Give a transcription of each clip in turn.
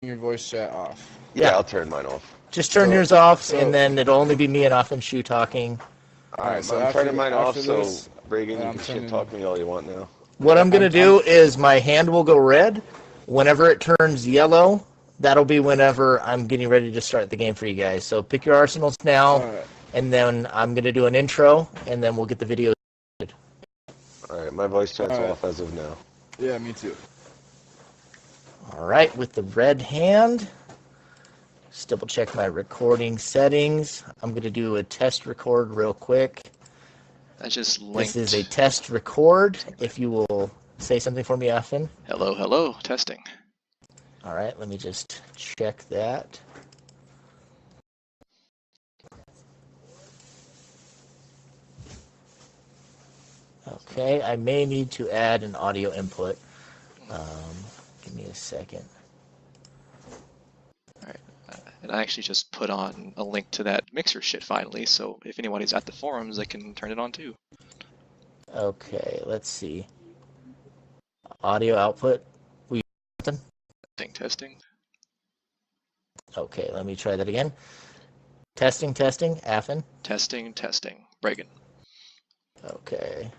your voice chat off. Yeah, I'll turn mine off. Just turn yours off, and then it'll only be me and AfinShou talking. Alright, so I'm turning mine off, this, so Reagan, you can shit talk me all you want now. What I'm going to do is my hand will go red. Whenever it turns yellow, that'll be whenever I'm getting ready to start the game for you guys. So pick your arsenals now, and then I'm going to do an intro, and then we'll get the video started. Alright, my voice chat's off as of now. Yeah, me too. Alright, with the red hand, just double check my recording settings. I'm going to do a test record real quick. I just linked. This is a test record. If you will say something for me, Afin. Hello, hello, testing. All right, let me just check that. Okay, I may need to add an audio input. Give me a second. All right, and I actually just put on a link to that mixer shit finally, so if anybody's at the forums, they can turn it on too. Okay, let's see. Audio output. Testing. Okay, let me try that again. Testing, Afin. Testing. Reagan. Okay.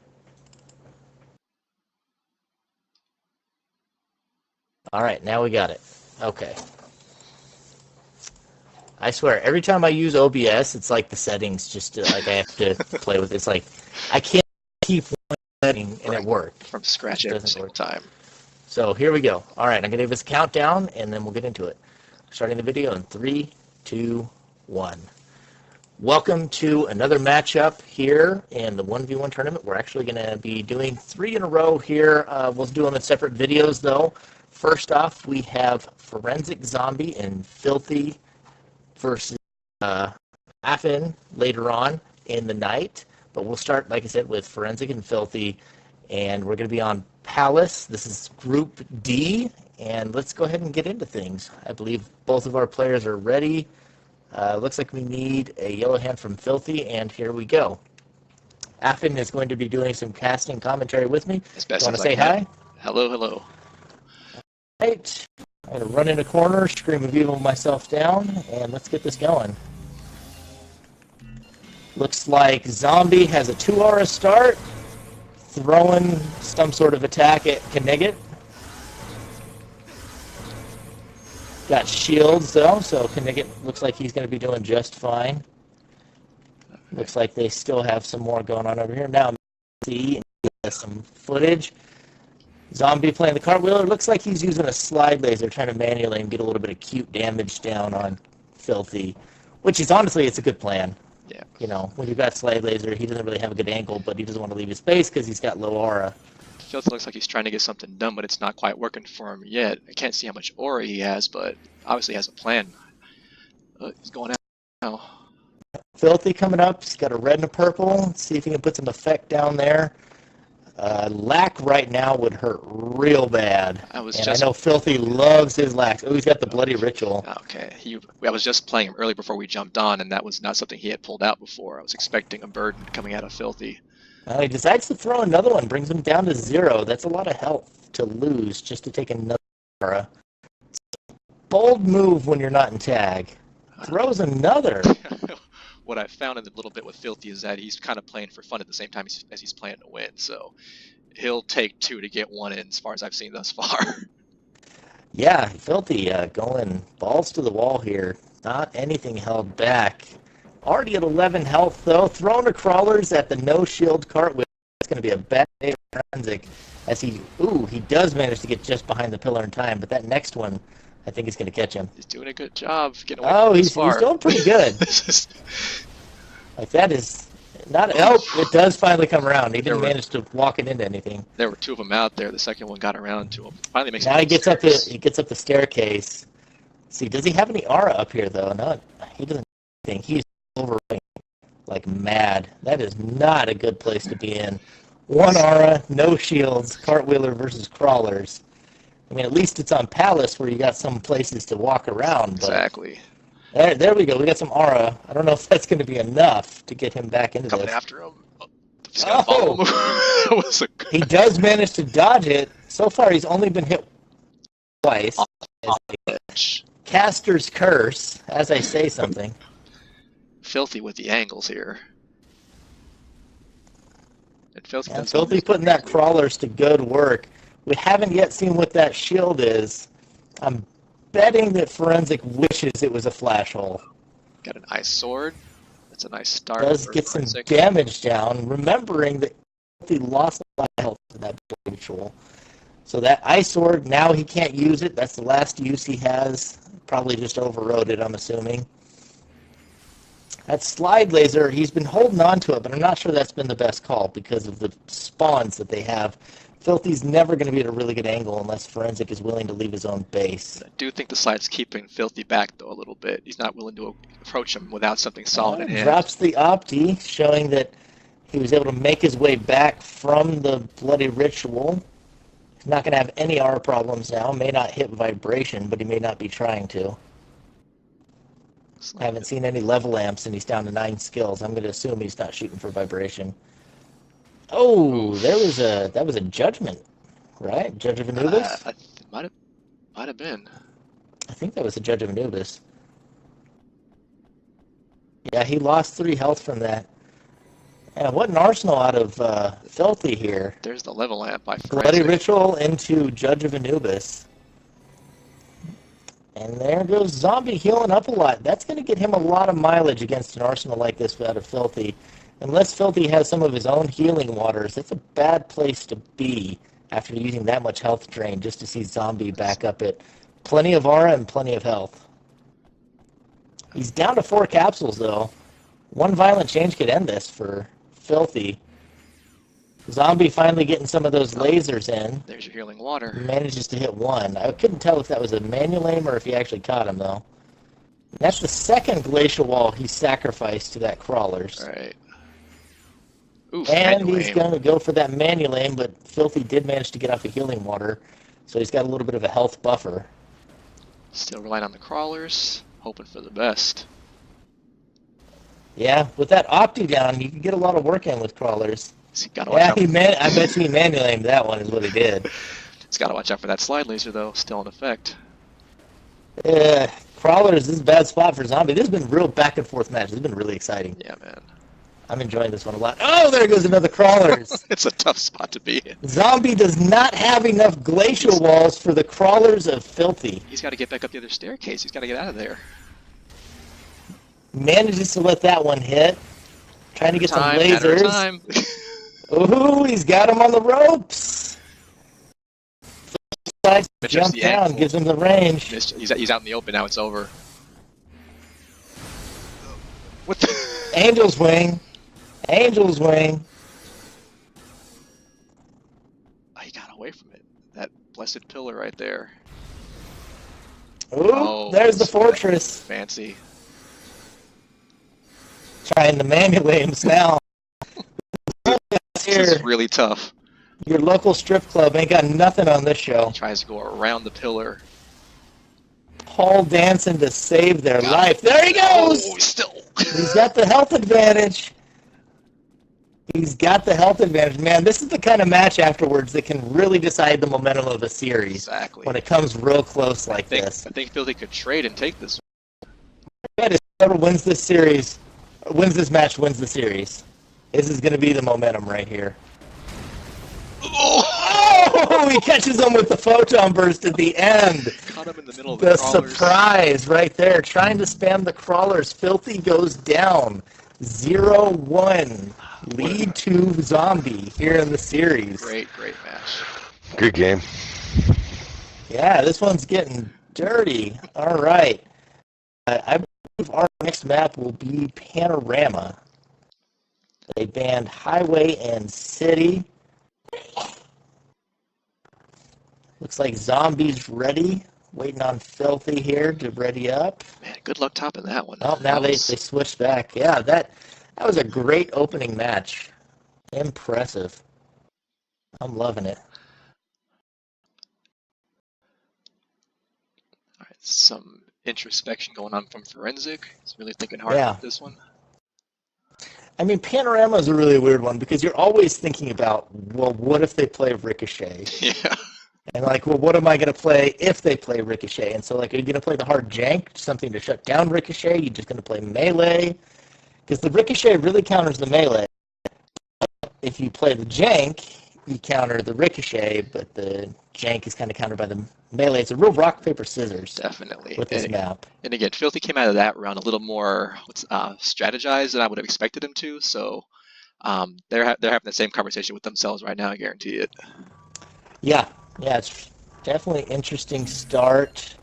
All right, now we got it. Okay. I swear, every time I use OBS, it's like the settings just like I have to play with. It's like I can't keep one setting and it works from scratch every single time. So here we go. All right, I'm going to give this a countdown, and then we'll get into it. Starting the video in 3, 2, 1. Welcome to another matchup here in the 1v1 tournament. We're actually going to be doing 3 in a row here. We'll do them in separate videos, though. First off, we have Ferenczik Zombi and Filthy versus Afin later on in the night. But we'll start, like I said, with Ferenczik and Filthy, and we're going to be on Palace. This is Group D, and let's go ahead and get into things. I believe both of our players are ready. Looks like we need a yellow hand from Filthy, and here we go. Afin is going to be doing some casting commentary with me. You want to say hi? Hello, hello. Right. I'm going to run in a corner, scream a view of myself down, and let's get this going. Looks like Zombie has a 2-aura start, throwing some sort of attack at kannigit. Got shields, though, so kannigit looks like he's going to be doing just fine. Looks like they still have some more going on over here. Now, see some footage. Zombie playing the cartwheeler. Looks like he's using a slide laser, trying to manually get a little bit of cute damage down on Filthy, which is honestly, it's a good plan. Yeah. You know, when you've got slide laser, he doesn't really have a good angle, but he doesn't want to leave his space because he's got low aura. Filthy looks like he's trying to get something done, but it's not quite working for him yet. I can't see how much aura he has, but obviously he has a plan. He's going out now. Filthy coming up. He's got a red and a purple. Let's see if he can put some effect down there. Lack right now would hurt real bad. I know Filthy loves his lack. Oh, he's got the bloody ritual. Okay. I was just playing him early before we jumped on, and that was not something he had pulled out before. I was expecting a burden coming out of Filthy. He decides to throw another one, brings him down to 0. That's a lot of health to lose just to take another aura. Bold move when you're not in tag. Throws another. What I found in a little bit with Filthy is that he's kind of playing for fun at the same time as he's playing to win. So he'll take 2 to get 1 in, as far as I've seen thus far. Yeah, Filthy going balls to the wall here. Not anything held back. Already at 11 health, though. Throwing the crawlers at the no-shield cartwheel. It's going to be a bad day for Ferenczik. As he does manage to get just behind the pillar in time, but that next one, I think he's going to catch him. He's doing a good job getting away from this far. He's doing pretty good. Like, that is not... Oh, it does finally come around. He didn't manage to walk it into anything. There were 2 of them out there. The second one got around to him. Finally makes now he gets up the staircase. See, does he have any aura up here, though? No, he doesn't have anything. He's overrunning like mad. That is not a good place to be in. 1 aura, no shields, cartwheeler versus crawlers. I mean, at least it's on Palace where you got some places to walk around. But exactly. There we go. We got some aura. I don't know if that's going to be enough to get him back into Coming this. after him. Follow him. He does manage to dodge it. So far, he's only been hit twice. Caster's curse, as I say something. Filthy with the angles here. And Filthy, Yeah, Filthy putting that crawlers to good work. We haven't yet seen what that shield is. I'm betting that Ferenczik wishes it was a flash hole. Got an ice sword. That's a nice start. Does get some damage down, remembering that Filthy lost a lot of health to that ritual. So that ice sword, now he can't use it. That's the last use he has. Probably just overrode it, I'm assuming. That slide laser, he's been holding on to it, but I'm not sure that's been the best call because of the spawns that they have. Filthy's never going to be at a really good angle unless Ferenczik is willing to leave his own base. I do think the slide's keeping Filthy back, though, a little bit. He's not willing to approach him without something solid in hand. Drops the Opti, showing that he was able to make his way back from the bloody ritual. He's not going to have any R problems now. May not hit vibration, but he may not be trying to. I haven't seen any level amps, and he's down to 9 skills. I'm going to assume he's not shooting for vibration. Oh, that was a judgment, right? Judge of Anubis? Might have been. I think that was a Judge of Anubis. Yeah, he lost 3 health from that. Yeah, what an arsenal out of Filthy here. There's the level amp by Ferenczik. Bloody Ritual into Judge of Anubis. And there goes Zombie healing up a lot. That's going to get him a lot of mileage against an arsenal like this out of Filthy. Unless Filthy has some of his own healing waters, that's a bad place to be after using that much health drain just to see Zombie back up at plenty of aura and plenty of health. He's down to 4 capsules, though. One violent change could end this for Filthy. Zombie finally getting some of those lasers in. There's your healing water. Manages to hit 1. I couldn't tell if that was a manual aim or if he actually caught him, though. And that's the second glacial wall he sacrificed to that crawlers. Right. Oof, and he's going to go for that manual aim, but Filthy did manage to get off the healing water, so he's got a little bit of a health buffer. Still relying on the crawlers, hoping for the best. Yeah, with that Opti down, you can get a lot of work in with crawlers. Gotta watch out. I bet you he manual aimed that one is what he did. He's got to watch out for that slide laser, though, still in effect. Crawlers, this is a bad spot for Zombie. This has been a real back and forth match. This has been really exciting. Yeah, man. I'm enjoying this one a lot. Oh, there goes another crawlers. It's a tough spot to be in. Zombie does not have enough glacial walls for the crawlers of Filthy. He's got to get back up the other staircase. He's got to get out of there. Manages to let that one hit. Trying to get some lasers. Ooh, he's got him on the ropes. Jump down, gives him the range. He's out in the open now. It's over. What the? Angel's Wing. Angel's Wing. Oh, he got away from it. That blessed pillar right there. Ooh, there's the fortress. Fancy. Trying the manual aims now. This is really tough. Your local strip club ain't got nothing on this show. He tries to go around the pillar. Paul dancing to save their life. There he goes! Oh, still. He's got the health advantage. He's got the health advantage. Man, this is the kind of match afterwards that can really decide the momentum of a series. Exactly. When it comes real close like this. I think Filthy could trade and take this. Whoever wins this series, wins this match, wins the series. This is going to be the momentum right here. Oh, he catches him with the photon burst at the end. Caught him in the middle of the crawlers. Surprise right there. Trying to spam the crawlers. Filthy goes down. 0-1. Lead to Zombie here in the series. Great match. Good game. Yeah, this one's getting dirty. All right. I believe our next map will be Panorama. They banned Highway and City. Looks like Zombie's ready. Waiting on Filthy here to ready up. Man, good luck topping that one. Oh, now they switched back. Yeah, that was a great opening match. Impressive. I'm loving it. All right, some introspection going on from Ferenczik. He's really thinking hard about this one. I mean, Panorama is a really weird one because you're always thinking about, well, what if they play Ricochet? Yeah. And like, well, what am I going to play if they play Ricochet? And so, like, are you going to play the hard jank, something to shut down Ricochet? You're just going to play melee? Because the Ricochet really counters the melee. If you play the jank, you counter the Ricochet, but the jank is kind of countered by the melee. It's a real rock, paper, scissors. Definitely. With this map. And again, Filthy came out of that round a little more strategized than I would have expected him to. So they're having the same conversation with themselves right now. I guarantee it. Yeah, it's definitely an interesting start.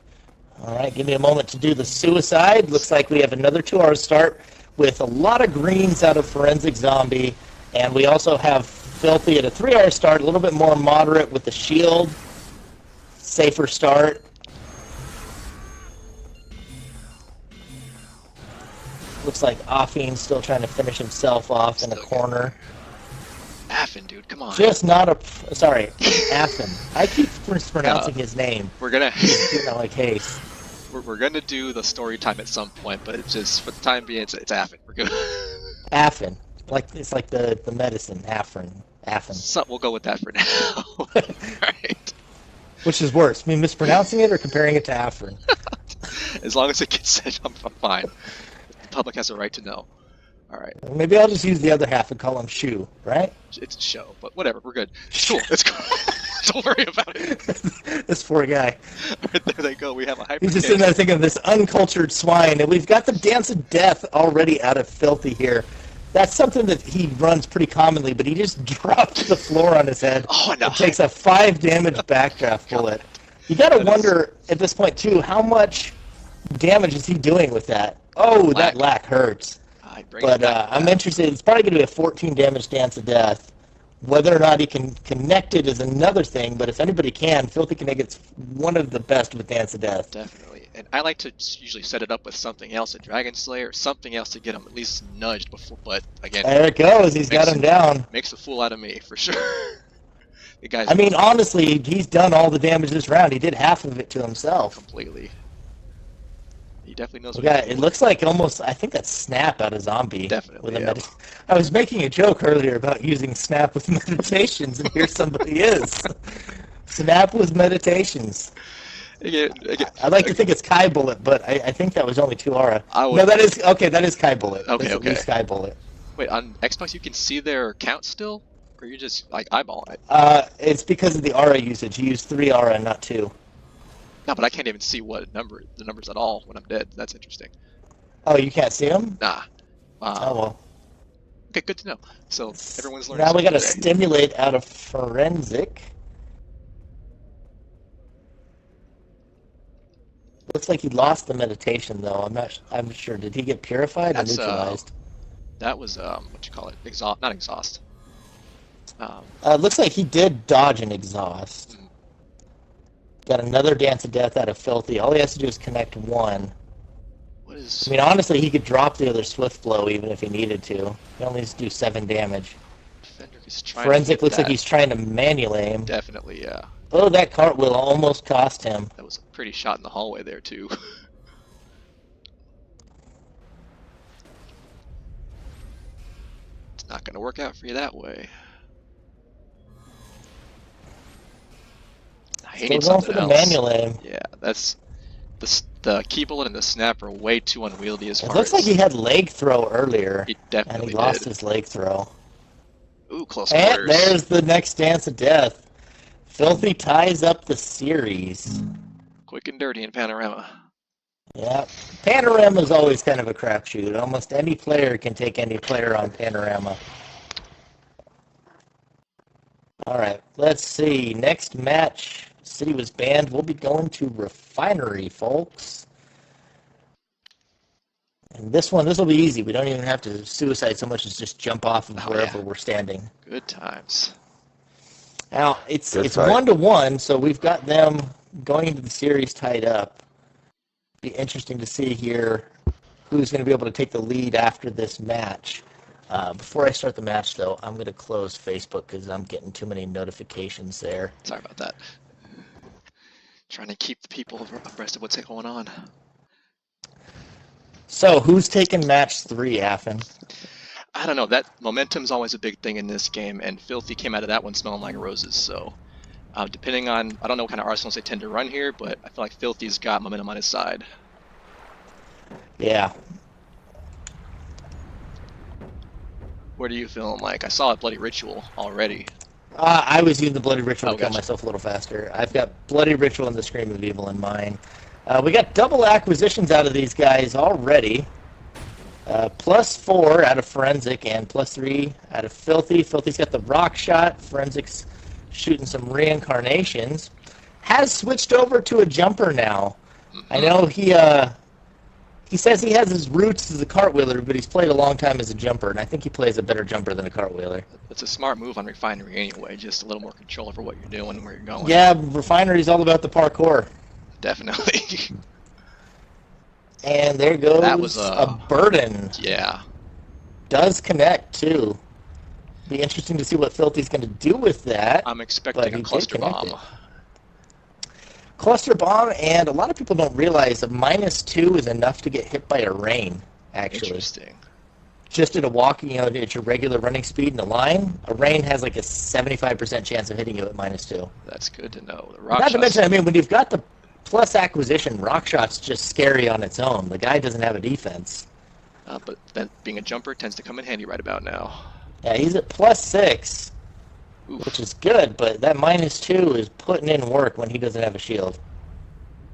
All right, give me a moment to do the suicide. Looks like we have another 2-hour start with a lot of greens out of Ferenczik Zombi. And we also have Filthy at a 3-hour start, a little bit more moderate with the shield. Safer start. Looks like Afin still trying to finish himself off in a corner. Afin, dude, come on. Just not a... Sorry, Afin. I keep mispronouncing his name. We're gonna... on my case. We're gonna do the story time at some point, but it's just, for the time being, it's Afin. We're good. Afin. It's like the medicine, Afrin. So we'll go with that for now. Right. Which is worse, me mispronouncing it or comparing it to Afrin? As long as it gets said, I'm fine. The public has a right to know. All right. Maybe I'll just use the other half and call him Shu, right? It's a show, but whatever. We're good. Cool. Let's go. Don't worry about it. This poor guy. Right, there they go. We have a hyper. He's just sitting there thinking of this uncultured swine, and we've got the Dance of Death already out of Filthy here. That's something that he runs pretty commonly, but he just dropped to the floor on his head. Oh, no. It takes a 5 damage backdraft bullet. You got to wonder at this point, too, how much damage is he doing with that? Oh, that lack hurts. But I'm interested. It's probably going to be a 14 damage Dance of Death. Whether or not he can connect it is another thing, but if anybody can, Filthy Kannigit's one of the best with Dance of Death. Definitely. And I like to usually set it up with something else, a Dragon Slayer, or something else to get him at least nudged before. But again, there it goes. He's got him down. Makes a fool out of me, for sure. The guy's I mean, honestly, he's done all the damage this round. He did half of it to himself. Completely. He definitely knows what he's doing. It looks like almost, I think that's Snap out of Zombie. Definitely, with I was making a joke earlier about using Snap with meditations, and here somebody is. Snap with meditations. Again, I'd like to think it's Kai Bullet, but I think that was only 2 aura. No, that is Kai Bullet. Okay, That's at least Kai Bullet. Wait, on Xbox you can see their count still? Or you're just, like, eyeballing it? It's because of the aura usage. You use 3 aura, not 2. No, but I can't even see the numbers at all when I'm dead. That's interesting. Oh, you can't see them? Nah. Oh, well. Okay, good to know. So everyone's learning. Now we got to today. stimulate out of Ferenczik. Looks like he lost the meditation, though. I'm sure. Did he get purified or neutralized? That was what you call it? Exhaust, not exhaust. Looks like he did dodge an exhaust. Got another Dance of Death out of Filthy. All he has to do is connect one. What is... I mean, honestly, he could drop the other Swift Blow even if he needed to. He only needs to do 7 damage. Ferenczik looks like he's trying to manual aim. Definitely, yeah. Oh, that cartwheel almost cost him. That was a pretty shot in the hallway there, too. It's not going to work out for you that way. Still going for the manual aim. Yeah, that's the key bullet and the snap are way too unwieldy as far as... It looks like he had leg throw earlier. He definitely and he lost his leg throw. Ooh, close quarters. And there's the next Dance of Death. Filthy ties up the series. Quick and dirty in Panorama. Yeah, Panorama is always kind of a crapshoot. Almost any player can take any player on Panorama. All right, let's see. Next match, City was banned. We'll be going to Refinery, folks. And this will be easy. We don't even have to suicide so much as just jump off of wherever we're standing. Good times. Now, it's 1-1, so we've got them going into the series tied up. Be interesting to see here who's going to be able to take the lead after this match. Before I start the match, though, I'm going to close Facebook because I'm getting too many notifications there. Sorry about that. Trying to keep the people abreast of what's going on. So, who's taking match 3, Affin? I don't know. That momentum's always a big thing in this game, and Filthy came out of that one smelling like roses. So, Depending on, I don't know what kind of arsenals they tend to run here, but I feel like Filthy's got momentum on his side. Yeah. What are you feeling like? I saw a Bloody Ritual already. I was using the Bloody Ritual to kill gotcha. myself a little faster. I've got Bloody Ritual and the Scream of Evil in mine. We got double acquisitions out of these guys already. +4 out of Ferenczik and +3 out of Filthy. Filthy's got the rock shot. Ferenczik's shooting some reincarnations. Has switched over to a jumper now. I know he says he has his roots as a cartwheeler, but he's played a long time as a jumper, and I think he plays a better jumper than a cartwheeler. It's a smart move on Refinery anyway, just a little more control over what you're doing and where you're going. Yeah, Refinery's all about the parkour. Definitely. And there goes That was a burden. Yeah. Does connect, too. Be interesting to see what Filthy's going to do with that. I'm expecting a cluster bomb. Cluster bomb, and a lot of people don't realize a -2 is enough to get hit by a rain, actually. Interesting. Just at a walking, at your regular running speed in a line, a rain has like a 75% chance of hitting you at -2. That's good to know. The rock Not to shots- mention, I mean, when you've got the plus acquisition, rock shot's just scary on its own. The guy doesn't have a defense. but then being a jumper tends to come in handy right about now. Yeah, he's at +6, Oof. which is good, but that -2 is putting in work when he doesn't have a shield.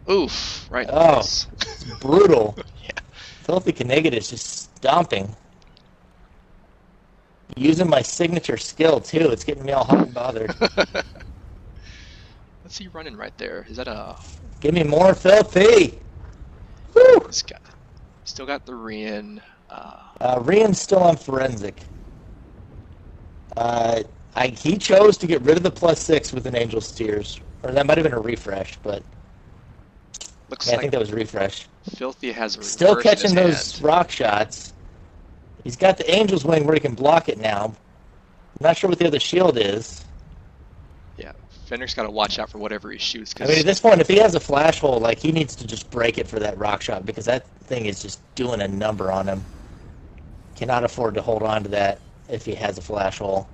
Oof. Right. in the Oh. face. It's brutal. Yeah. Filthy Kannigit is just stomping. Using my signature skill, too. It's getting me all hot and bothered. What's he running right there? Is that a... Give me more Filthy! Woo! This guy. Still got the Rian. Rian's still on Ferenczik. He chose to get rid of the +6 with an Angel's Tears. Or that might have been a refresh, but Looks yeah, I like think that was a refresh. Filthy has a Still reverse in catching his those hand. rock shots. He's got the Angel's Wing where he can block it now. I'm not sure what the other shield is. Yeah. Fenrick's got to watch out for whatever he shoots. I mean, at this point, if he has a flash hole, like, he needs to just break it for that rock shot because that thing is just doing a number on him. Cannot afford to hold on to that if he has a flash hole.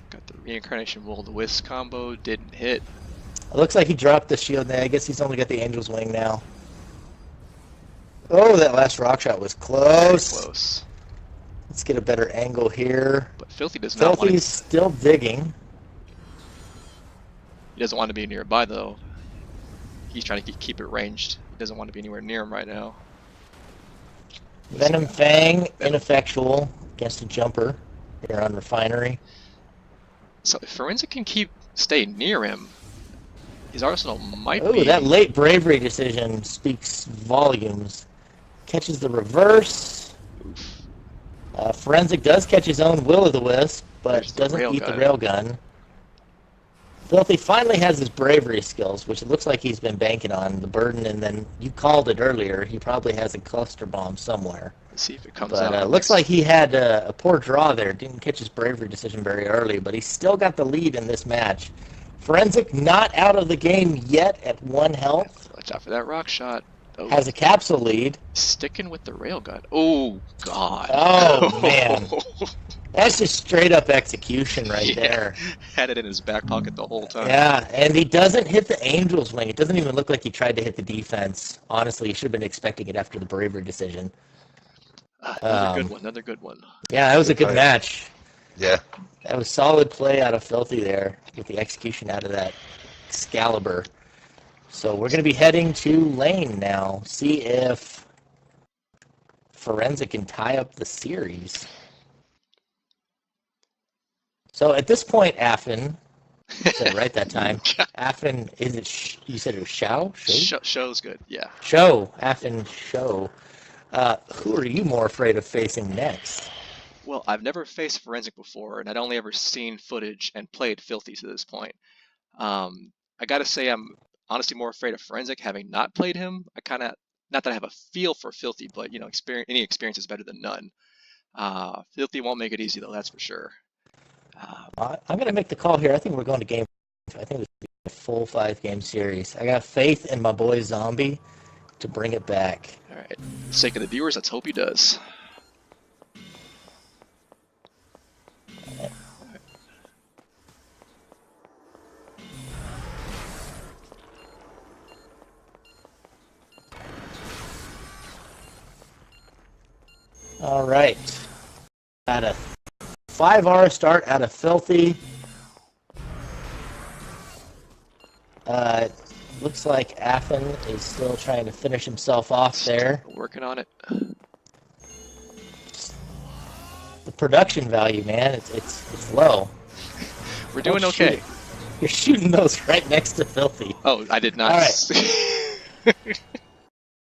Got the Reincarnation Will-o-the-Wisp combo. Didn't hit. It looks like he dropped the shield there. I guess he's only got the Angel's Wing now. Oh, that last rock shot was close. Very close. Let's get a better angle here. But Filthy does not want Filthy's to... still digging. He doesn't want to be nearby, though. He's trying to keep it ranged. He doesn't want to be anywhere near him right now. Venom Fang, ineffectual against a jumper here on Refinery. So if Ferenczik can stay near him, his arsenal might Oh, be... that late bravery decision speaks volumes. Catches the reverse. Oof. Ferenczik does catch his own Will-o-the-Wisp, but There's the doesn't eat the railgun. railgun. Filthy finally has his bravery skills, which it looks like he's been banking on. The burden, and then you called it earlier. He probably has a cluster bomb somewhere. Let's see if it comes But out. looks like he had a poor draw there. Didn't catch his bravery decision very early, but he's still got the lead in this match. Ferenczik not out of the game yet at 1 health. Watch out for that rock shot. Oh, Has a capsule lead. sticking with the railgun. Oh, God. Oh, man. That's just straight up execution right Yeah. there. Had it in his back pocket the whole time. Yeah, and he doesn't hit the Angel's Wing. It doesn't even look like he tried to hit the defense. Honestly, he should have been expecting it after the bravery decision. Another good one. Another good one. Yeah, that was a good Good match. Yeah. That was solid play out of Filthy there with the execution out of that Excalibur. So we're going to be heading to lane now. See if Ferenczik can tie up the series. So at this point, Affin, you said it right that time. Affin, is it? You said it was Shou? Show's good. Yeah. Show. AfinShou. Who are you more afraid of facing next? Well, I've never faced Ferenczik before, and I'd only ever seen footage and played Filthy to this point. I gotta say, I'm honestly more afraid of Ferenczik, having not played him. I kind of, not that I have a feel for Filthy, but you know, any experience is better than none. Filthy won't make it easy though, that's for sure. I'm going to make the call here. I think we're going to game. I think it's a full 5-game series. I got faith in my boy Zombie to bring it back. All right, for the sake of the viewers, let's hope he does. All right. At a 5R start out of Filthy. Looks like Affin is still trying to finish himself off there. Working on it. The production value, man, it's low. We're doing okay. You're shooting those right next to Filthy. Oh, I did not. All right.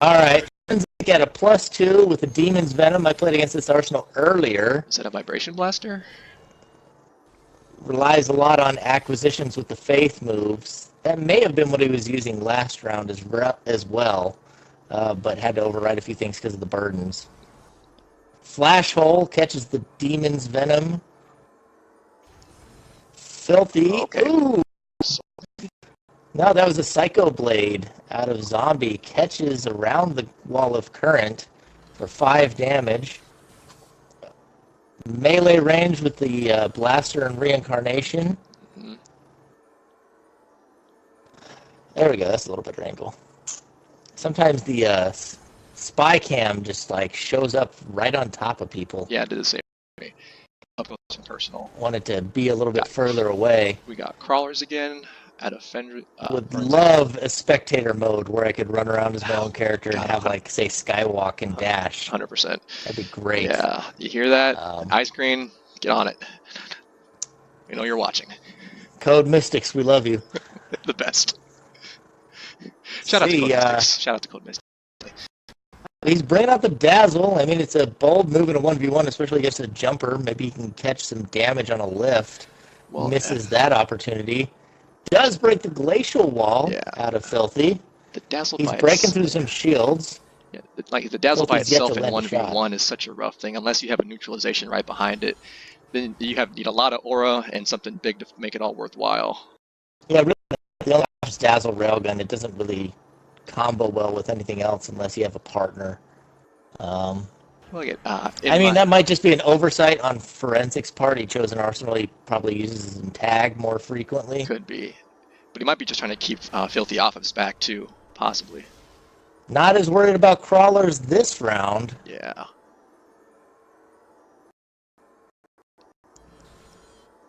All right. At a +2 with the Demon's Venom. I played against this arsenal earlier. Is that a Vibration Blaster? Relies a lot on acquisitions with the Faith moves. That may have been what he was using last round as well, but had to override a few things because of the burdens. Flash Hole catches the Demon's Venom. Filthy. Okay. Ooh. No, that was a Psycho Blade out of Zombie. Catches around the Wall of Current for 5 damage. Melee range with the Blaster and Reincarnation. Mm-hmm. There we go. That's a little better angle. Sometimes the spy cam just like shows up right on top of people. Yeah, I did the same thing. Up close and personal. Wanted to be a little bit further away. We got crawlers again. Out of Fenrir. Would love a spectator mode where I could run around as my own character and have, like, say, Skywalk and dash. 100%. That'd be great. Yeah, you hear that? Ice Green, get on it. We know you're watching. Code Mystics, we love you. The best. Shout out to Code Mystics. Shout out to Code Mystics. He's bringing out the Dazzle. I mean, it's a bold move in a 1v1, especially against a jumper. Maybe he can catch some damage on a lift. Well, misses that opportunity. Does break the glacial wall out of Filthy. The Dazzle He's breaking through some shields. Yeah, like the Dazzle by itself in 1v1 is such a rough thing. Unless you have a neutralization right behind it, then you need a lot of aura and something big to make it all worthwhile. Yeah, really, the only option is Dazzle Railgun. It doesn't really combo well with anything else unless you have a partner. That might just be an oversight on Ferenczik's part. He chose an arsenal he probably uses in tag more frequently. Could be. But he might be just trying to keep Filthy off of his back, too. Possibly. Not as worried about crawlers this round. Yeah.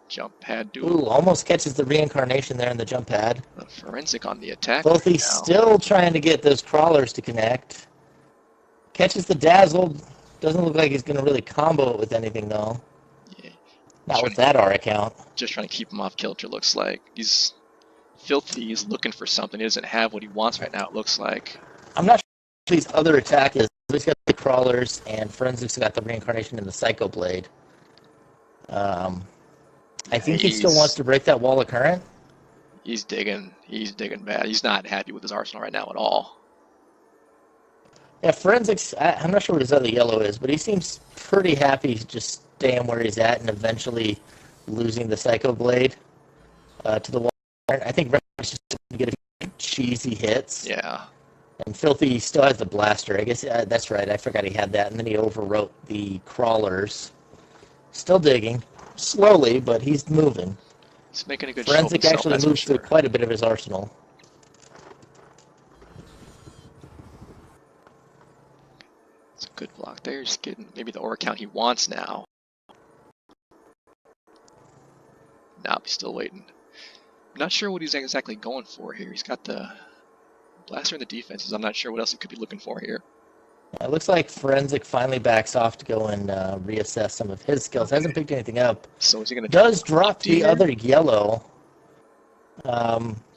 Jump pad duel. Ooh, almost catches the Reincarnation there in the jump pad. The Ferenczik on the attack. Filthy's still trying to get those crawlers to connect. Catches the Dazzle. Doesn't look like he's going to really combo it with anything, though. Yeah. Not with that aura count. Just trying to keep him off kilter, looks like. He's Filthy. He's looking for something. He doesn't have what he wants right now, it looks like. I'm not sure what his other attack is. He's got the crawlers, and Ferenczik's got the Reincarnation and the Psycho Blade. I think he still wants to break that Wall of Current. He's digging. He's digging bad. He's not happy with his arsenal right now at all. Yeah, Ferenczik's, I'm not sure what his other yellow is, but he seems pretty happy just staying where he's at and eventually losing the Psycho Blade to the wall. I think Ferenczik's just going to get a few cheesy hits. Yeah. And Filthy still has the Blaster. I guess that's right. I forgot he had that. And then he overwrote the crawlers. Still digging. Slowly, but he's moving. He's making a good Ferenczik actually moves through quite a bit of his arsenal. Good block there, just getting maybe the aura count he wants now. Nope, he's still waiting. Not sure what he's exactly going for here. He's got the Blaster and the defenses. I'm not sure what else he could be looking for here. It looks like Ferenczik finally backs off to go and reassess some of his skills. Hasn't picked anything up. So is he going to drop the other yellow.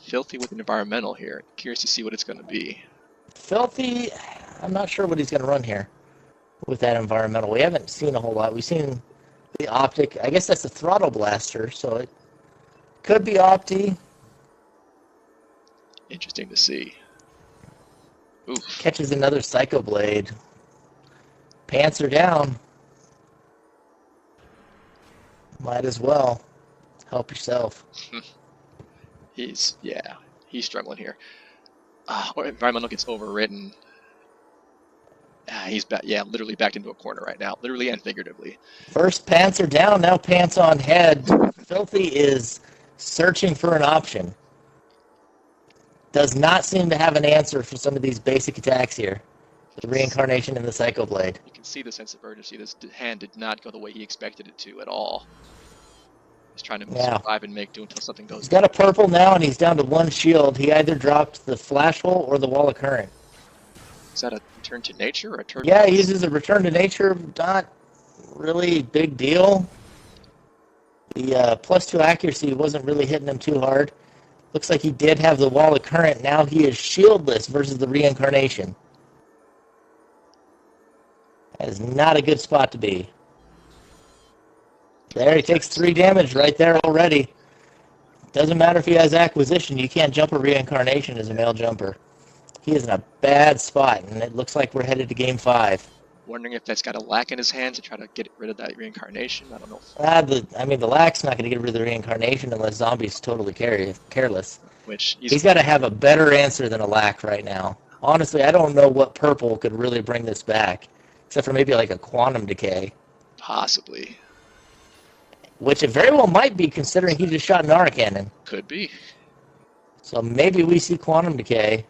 Filthy with an environmental here. Curious to see what it's going to be. Filthy, I'm not sure what he's going to run here with that environmental. We haven't seen a whole lot. We've seen the optic. I guess that's the throttle blaster, so it could be Opti. Interesting to see. Oof. Catches another Psycho Blade. Pants are down. Might as well. Help yourself. He's struggling here. Or environmental gets overwritten. He's literally backed into a corner right now, literally and figuratively. First pants are down, now pants on head. Filthy is searching for an option. Does not seem to have an answer for some of these basic attacks here. The reincarnation in the Psycho Blade. You can see the sense of urgency. This hand did not go the way he expected it to at all. He's trying to survive and make do until something goes. He's got a purple now, and he's down to 1 shield. He either dropped the flash hole or the wall of current. Is that a return to nature or a turn? Yeah, he uses a return to nature. Not really big deal. The +2 accuracy wasn't really hitting him too hard. Looks like he did have the wall of current. Now he is shieldless versus the reincarnation. That is not a good spot to be. There, he takes 3 damage right there already. Doesn't matter if he has acquisition. You can't jump a reincarnation as a male jumper. He is in a bad spot, and it looks like we're headed to Game 5. Wondering if that's got a lack in his hand to try to get rid of that reincarnation. I don't know. The lack's not going to get rid of the reincarnation unless Zombie's totally careless. Which he's got to have a better answer than a lack right now. Honestly, I don't know what purple could really bring this back, except for maybe like a quantum decay. Possibly. Which it very well might be, considering he just shot an aura cannon. Could be. So maybe we see quantum decay.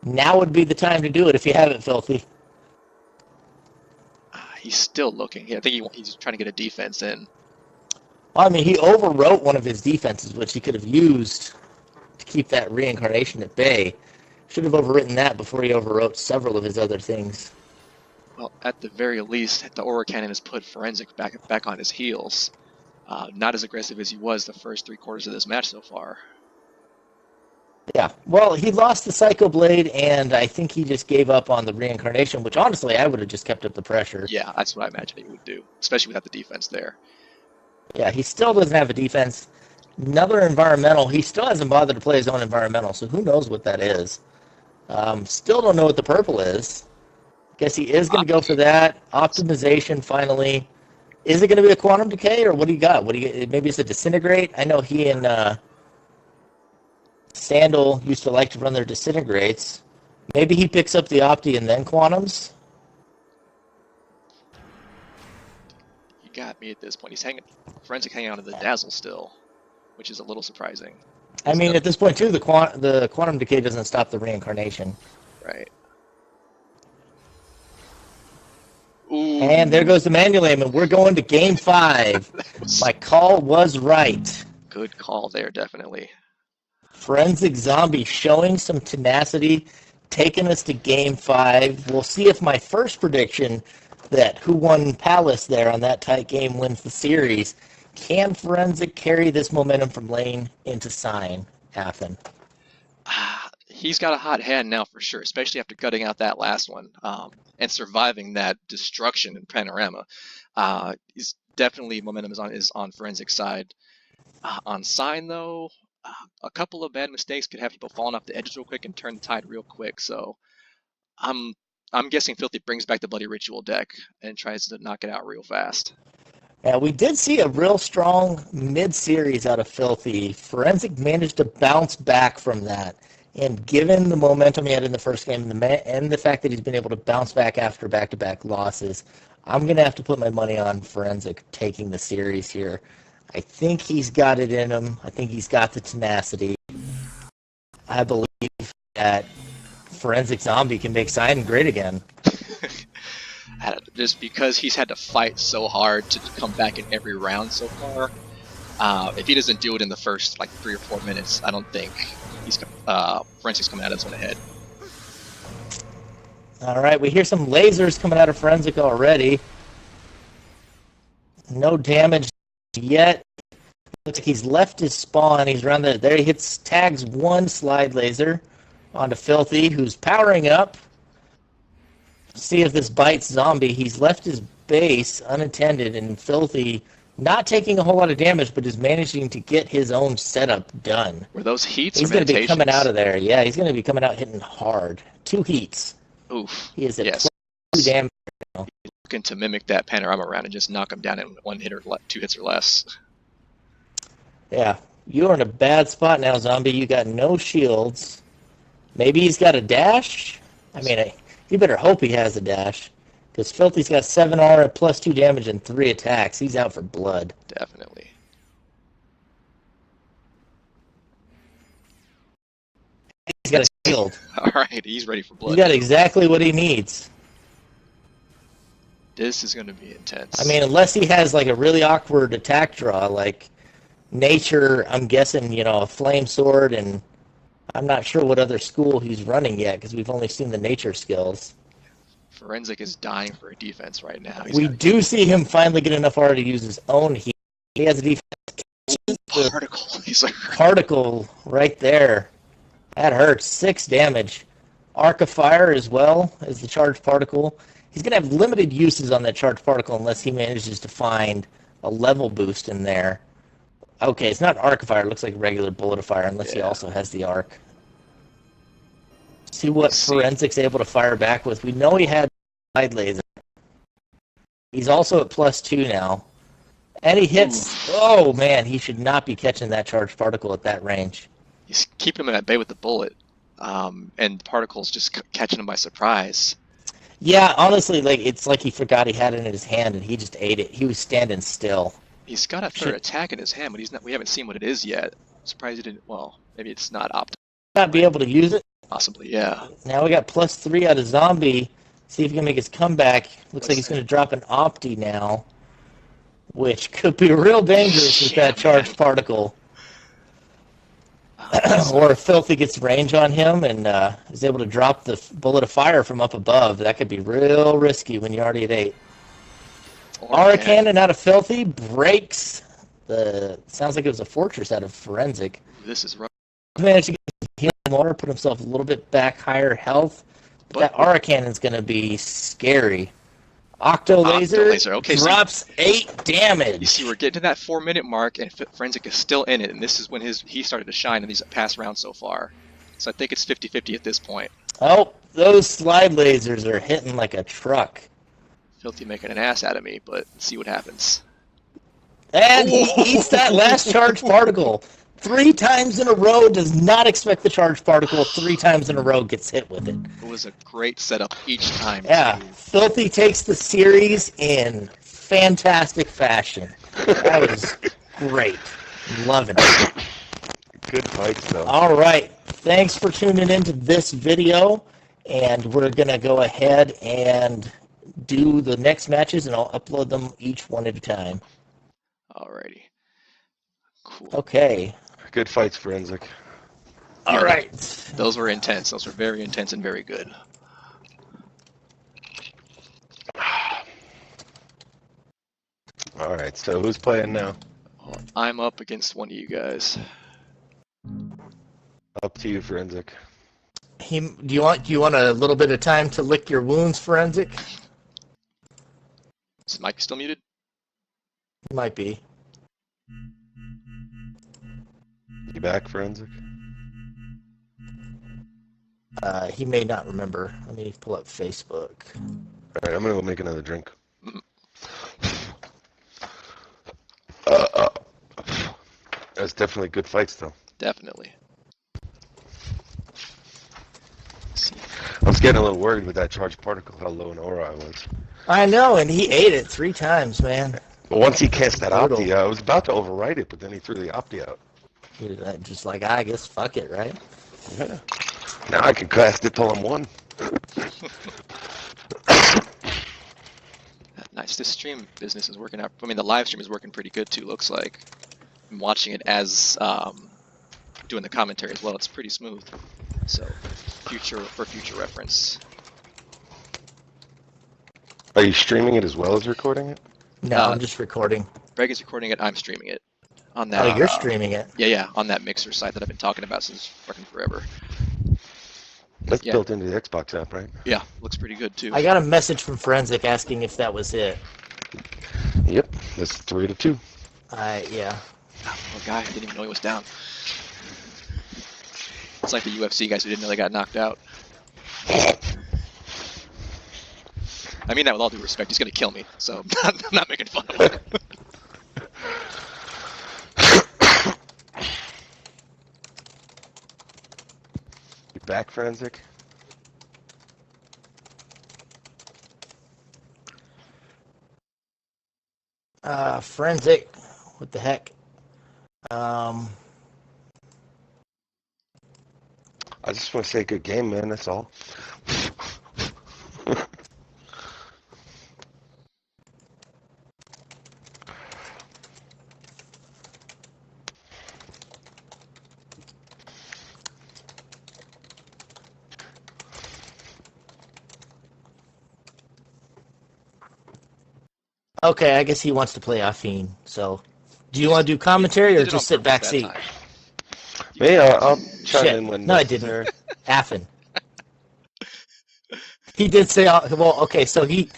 Now would be the time to do it if you haven't, Filthy. He's still looking. I think he's trying to get a defense in. Well, I mean, he overwrote one of his defenses, which he could have used to keep that reincarnation at bay. Should have overwritten that before he overwrote several of his other things. Well, at the very least, the aura cannon has put Ferenczik back on his heels. Not as aggressive as he was the first 3 quarters of this match so far. Yeah, well, he lost the Psycho Blade, and I think he just gave up on the reincarnation, which honestly, I would have just kept up the pressure. Yeah, that's what I imagine he would do, especially without the defense there. Yeah, he still doesn't have a defense. Another environmental. He still hasn't bothered to play his own environmental, so who knows what that is. Still don't know what the purple is. Guess he is going to go for that. Optimization, finally. Is it going to be a quantum decay, or what do you got? Maybe it's a disintegrate? I know he and Sandal used to like to run their disintegrates. Maybe he picks up the Opti and then quantums? You got me at this point. He's Ferenczik hanging on to the Dazzle still, which is a little surprising. I mean, at this point, too, the quantum decay doesn't stop the reincarnation. Right. Ooh. And there goes the manual aim, and we're going to Game 5. My call was right. Good call there, definitely. Ferenczik Zombi showing some tenacity, taking us to Game 5. We'll see if my first prediction that who won Palace there on that tight game wins the series. Can Ferenczik carry this momentum from lane into sign, Afin? He's got a hot hand now for sure, especially after gutting out that last one and surviving that destruction in Panorama. He's definitely momentum is on Ferenczik's side. On sign though, a couple of bad mistakes could have people falling off the edges real quick and turn the tide real quick. So I'm guessing Filthy brings back the Bloody Ritual deck and tries to knock it out real fast. Yeah, we did see a real strong mid-series out of Filthy. Ferenczik managed to bounce back from that. And given the momentum he had in the first game and the fact that he's been able to bounce back after back-to-back losses, I'm going to have to put my money on Ferenczik taking the series here. I think he's got it in him. I think he's got the tenacity. I believe that Ferenczik Zombi can make sign great again. Just because he's had to fight so hard to come back in every round so far. If he doesn't do it in the first 3 or 4 minutes, I don't think Ferenczik's coming out of this one ahead. All right, we hear some lasers coming out of Ferenczik already. No damage yet. Looks like he's left his spawn. He's around there. He tags 1 slide laser onto Filthy, who's powering up. See if this bites Zombie. He's left his base unattended, and Filthy not taking a whole lot of damage, but is managing to get his own setup done. Were those heats? He's going to be coming out of there. Yeah, he's going to be coming out hitting hard. 2 heats. Oof. He is at 2 damage now. He's looking to mimic that Panorama round and just knock him down in 1 hit or 2 hits or less. Yeah, you're in a bad spot now, Zombie. You got no shields. Maybe he's got a dash? I mean, you better hope he has a dash. Because Filthy's got 7 aura, +2 damage, and 3 attacks. He's out for blood. Definitely. He's got a healed. All right, he's ready for He blood. got exactly what he needs. This is going to be intense. I mean, unless he has like a really awkward attack draw, like nature, I'm guessing, a flame sword, and I'm not sure what other school he's running yet because we've only seen the nature skills. Ferenczik is dying for a defense right now. We do see him finally get enough R to use his own heat. He has a defense. Particle. He's like Particle right there. That hurts. 6 damage. Arc of Fire as well as the charged particle. He's going to have limited uses on that charged particle unless he manages to find a level boost in there. Okay, it's not Arc of Fire. It looks like regular Bullet of Fire unless he also has the Arc. See what Ferenczik's able to fire back with. We know he had Slide Laser. He's also at +2 now. And he hits... Ooh. Oh, man, he should not be catching that charged particle at that range. He's keeping him at bay with the bullet. And the particle's just catching him by surprise. Yeah, honestly, it's like he forgot he had it in his hand and he just ate it. He was standing still. He's got a third attack in his hand, but we haven't seen what it is yet. I'm surprised he didn't... Well, maybe it's not optimal. Not be able to use it? Possibly, yeah. Now we got +3 out of Zombie. See if he can make his comeback. Looks like he's going to drop an Opti now, which could be real dangerous with that charged particle. Or if Filthy gets range on him and is able to drop the Bullet of Fire from up above, that could be real risky when you're already at 8. Aura Cannon out of Filthy breaks the... Sounds like it was a Fortress out of Ferenczik. This is rough. Managed to get heal more, put himself a little bit back higher health. But that Aura Cannon's going to be scary. Octo Laser okay, drops 8 damage. You see, we're getting to that 4-minute mark, and Ferenczik is still in it, and this is when he started to shine in these past rounds so far. So I think it's 50-50 at this point. Oh, those slide lasers are hitting like a truck. Filthy making an ass out of me, but let's see what happens. And he eats that last charged particle. 3 times in a row, does not expect the charged particle. 3 times in a row gets hit with it. It was a great setup each time. Yeah, Filthy takes the series in fantastic fashion. That was great. Loving it. Good fights, though. All right. Thanks for tuning into this video. And we're going to go ahead and do the next matches, and I'll upload them each one at a time. Alrighty. Cool. Okay. Good fights, Ferenczik. All right. Those were intense. Those were very intense and very good. All right, so who's playing now? I'm up against one of you guys. Up to you, Ferenczik. Do you want a little bit of time to lick your wounds, Ferenczik? Is Mike still muted? Might be. You back, Ferenczik? He may not remember. Let me pull up Facebook. All right, I'm gonna go make another drink. That's definitely good fights, though. Definitely. I was getting a little worried with that charged particle, how low an aura I was. I know, and he ate it 3 times, man. But once he cast that Opti, I was about to overwrite it, but then he threw the Opti out. Just like, I guess, fuck it, right? Yeah. Now I can cast it till I'm 1. Nice. This stream business is working out. I mean, the live stream is working pretty good, too, looks like. I'm watching it as doing the commentary as well. It's pretty smooth. So, for future reference. Are you streaming it as well as recording it? No, I'm just recording. Greg is recording it. I'm streaming it. On that. Oh, you're streaming it? Yeah, on that mixer site that I've been talking about since fucking forever. That's built into the Xbox app, right? Yeah, looks pretty good, too. I got a message from Ferenczik asking if that was it. Yep, that's 3-2. Yeah. Poor guy, didn't even know he was down. It's like the UFC guys who didn't know they got knocked out. I mean that with all due respect. He's gonna kill me, so I'm not making fun of him. You back, Ferenczik? Ferenczik, what the heck? I I just want to say good game, man. That's all. Okay, I guess he wants to play Affine. So, do you want to do commentary or Did it on just sit purpose back that seat? time. Me, I'll chime Shit. in when No, I necessary. didn't. Affin. He did say, well, okay, so he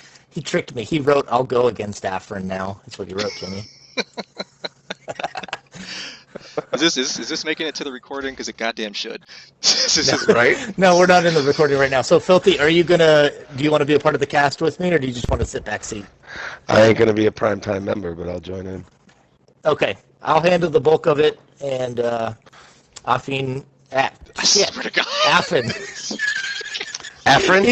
tricked me. He wrote, I'll go against Afrin now. That's what he wrote to me. Is this making it to the recording? Because it goddamn should. This is Right? No, we're not in the recording right now. So, Filthy, do you want to be a part of the cast with me, or do you just want to sit back seat? I ain't going to be a primetime member, but I'll join in. Okay, I'll handle the bulk of it, and Affin, I swear to God. Affin. Afrin?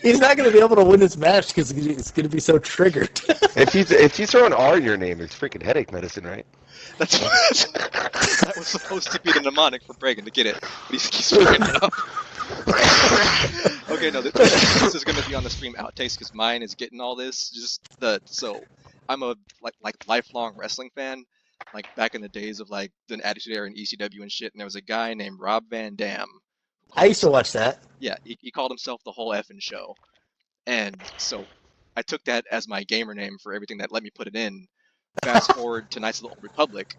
He's not going to be able to win this match because it's going to be so triggered. If you throw an R in your name, it's freaking headache medicine, right? That was supposed to be the mnemonic for Bregan to get it, but he keeps screwing it up. Okay, no, this is going to be on the stream outtakes because mine is getting all this. So I'm a like lifelong wrestling fan. Like back in the days of like the Attitude Era and ECW and shit, and there was a guy named Rob Van Dam. I used to watch that. Yeah, he called himself the whole effing show. And so I took that as my gamer name for everything that let me put it in. Fast forward to Knights of the Old Republic,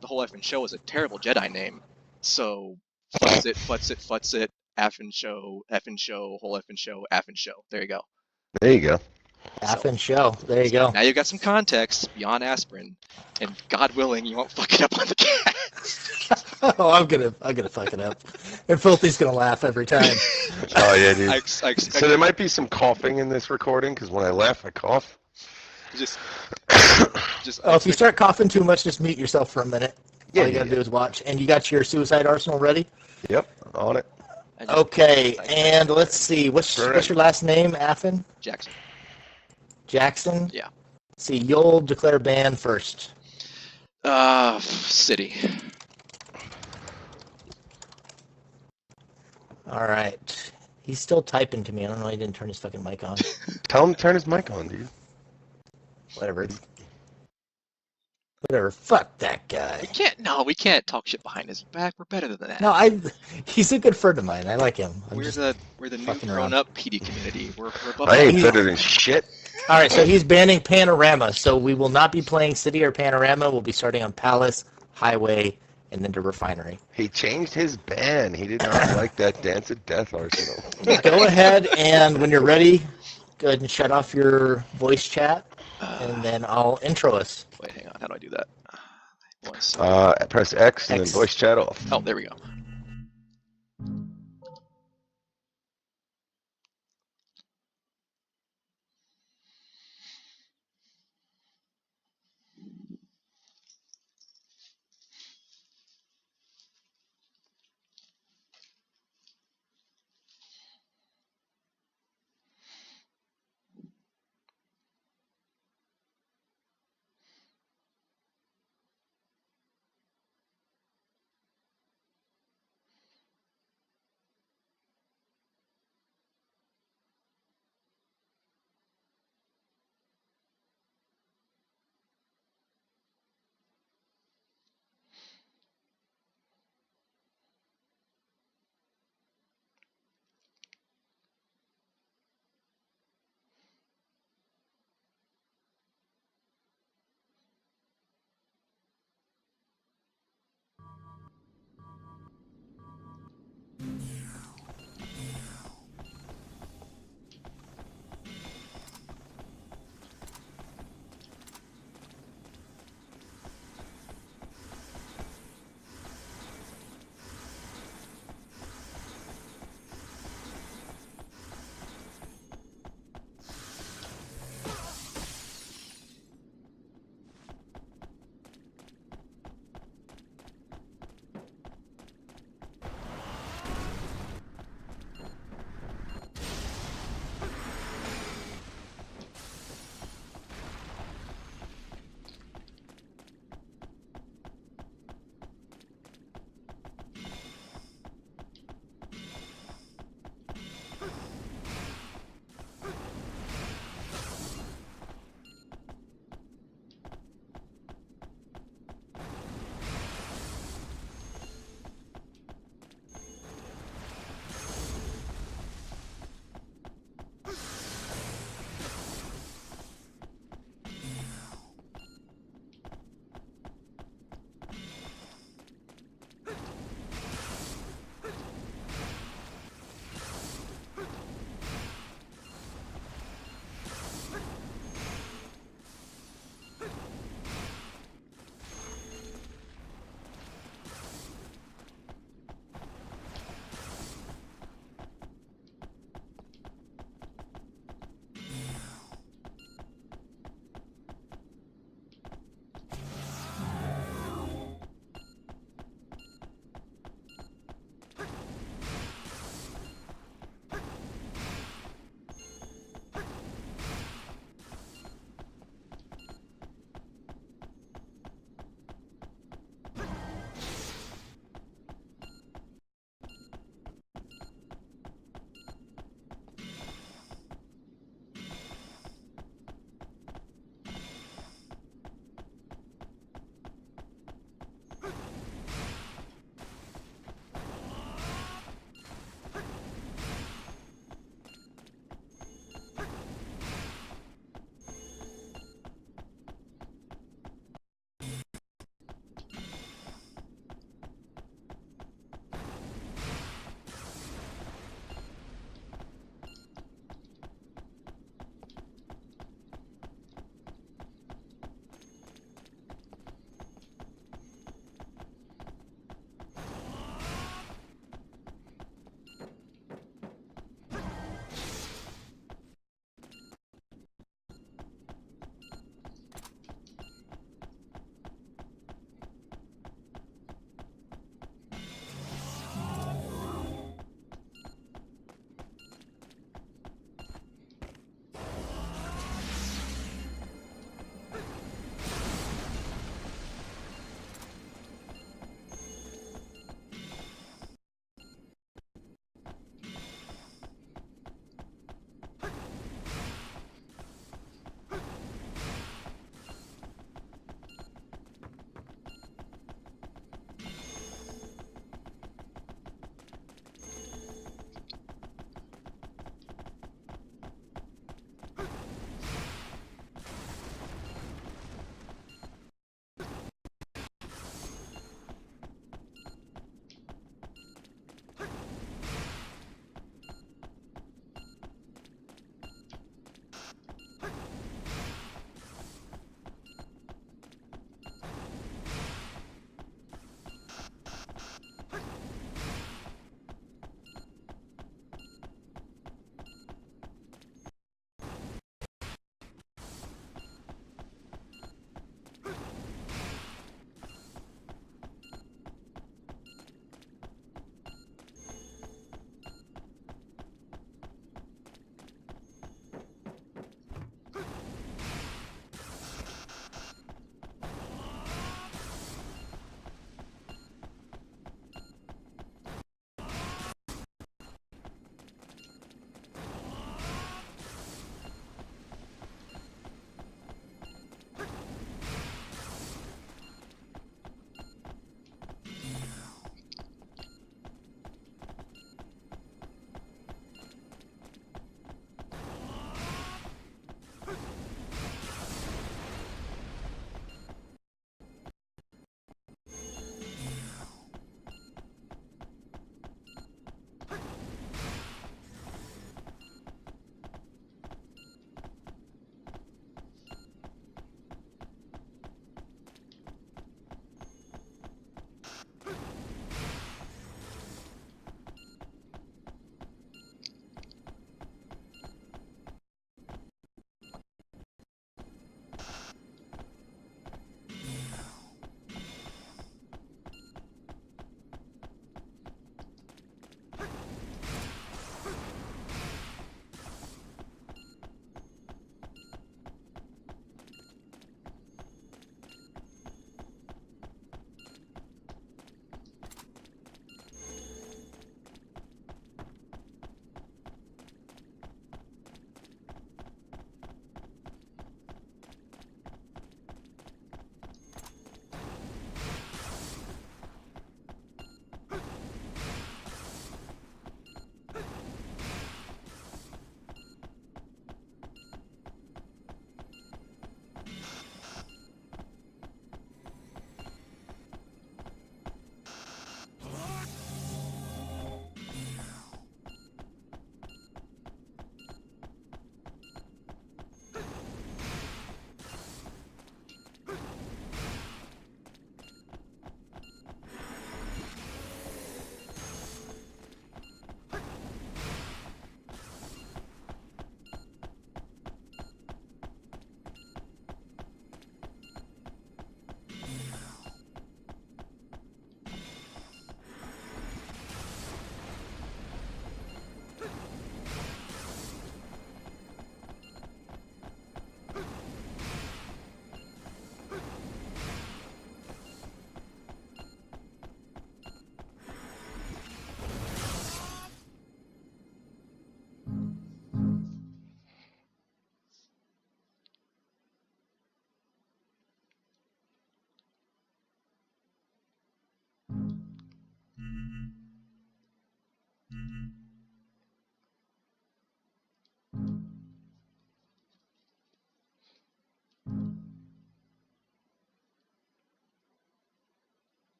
the whole effing show is a terrible Jedi name. So futz it, effing show, whole effing show. There you go. There you go. AfinShou. There you go. Now you've got some context beyond aspirin, and God willing, you won't fuck it up on the cast. Oh, I'm gonna fuck it up. And Filthy's gonna laugh every time. Oh, yeah, dude. I expect So there might be some coughing in this recording, because when I laugh, I cough. just If you start coughing too much, just mute yourself for a minute. Yeah, All you gotta do is watch. And you got your suicide arsenal ready? Yep, on it. Okay, and let's see. What's your last name, Affin? Jackson. Jackson? Yeah. Let's see, you'll declare ban first. City. All right. He's still typing to me. I don't know why he didn't turn his fucking mic on. Tell him to turn his mic on, dude. Whatever. Fuck that guy. We can't talk shit behind his back. We're better than that. No, he's a good friend of mine. I like him. We're the new fucking grown up PD community. We're above I ain't He's- better than shit. All right, so he's banning Panorama. So we will not be playing City or Panorama. We'll be starting on Palace, Highway, and then to Refinery. He changed his ban. He did not like that Dance of Death arsenal. Go ahead, and when you're ready, go ahead and shut off your voice chat, and then I'll intro us. Wait, hang on. How do I do that? Press X and X. then voice chat off. Oh, there we go.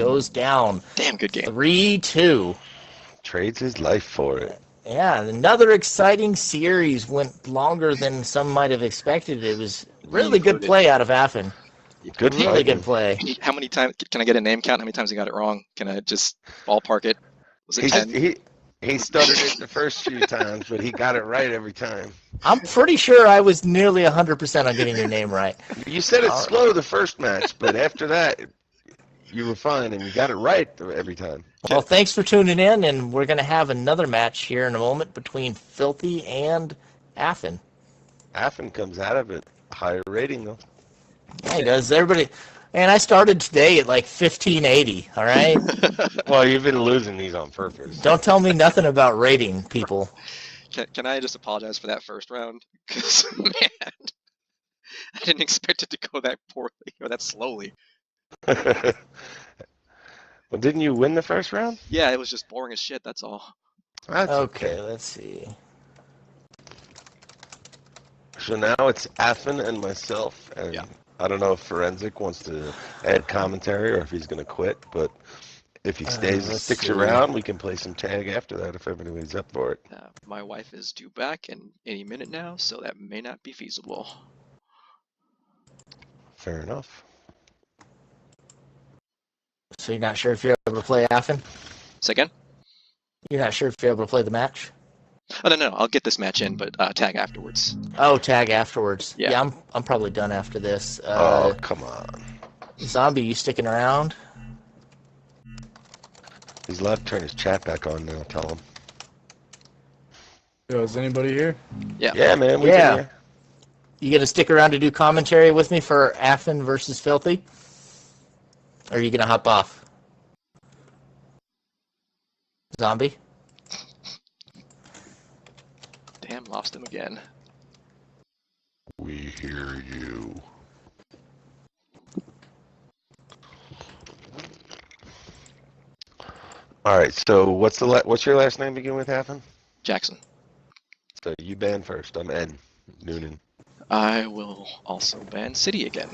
goes down. Damn good game. 3-2. Trades his life for it. Yeah, another exciting series. Went longer than some might have expected. It was really good play out of Affin. Good Really fighting. good play. How many times can I get a name count? How many times he got it wrong? Can I just ballpark it? Was it 10? He stuttered it the first few times, but he got it right every time. I'm pretty sure I was nearly 100% on getting your name right. You said it slow the first match, but after that, you were fine, and you got it right every time. Well, thanks for tuning in, and we're going to have another match here in a moment between Filthy and Affin. Affin comes out of it. Higher rating, though. Yeah, he does. Everybody, and I started today at like 1580, all right? Well, you've been losing these on purpose. Don't tell me nothing about rating, people. Can I just apologize for that first round? Because, man, I didn't expect it to go that poorly or that slowly. Well, didn't you win the first round? Yeah, it was just boring as shit, that's all. That's Okay, let's see. So now it's Affin and myself, and Yeah. I don't know if Ferenczik wants to add commentary or if he's going to quit, but if he let's sticks see. around, we can play some tag after that if everybody's up for it. My wife is due back in any minute now, so that may not be feasible. Fair enough. So you're not sure if you're able to play Affin? Say again? You're not sure if you're able to play the match? Oh, no, I'll get this match in, but tag afterwards. Oh, tag afterwards. Yeah. I'm probably done after this. Oh, come on. Zombie, you sticking around? He's allowed to turn his chat back on now, tell him. Yo, is anybody here? Yeah. Yeah, man. We Yeah. can hear. You gonna stick around to do commentary with me for Affin versus Filthy? Or are you gonna hop off? Zombie? Damn, lost him again. We hear you. All right, so what's your last name begin with, Affin? Jackson. So you ban first. I'm Ed Noonan. I will also ban City again.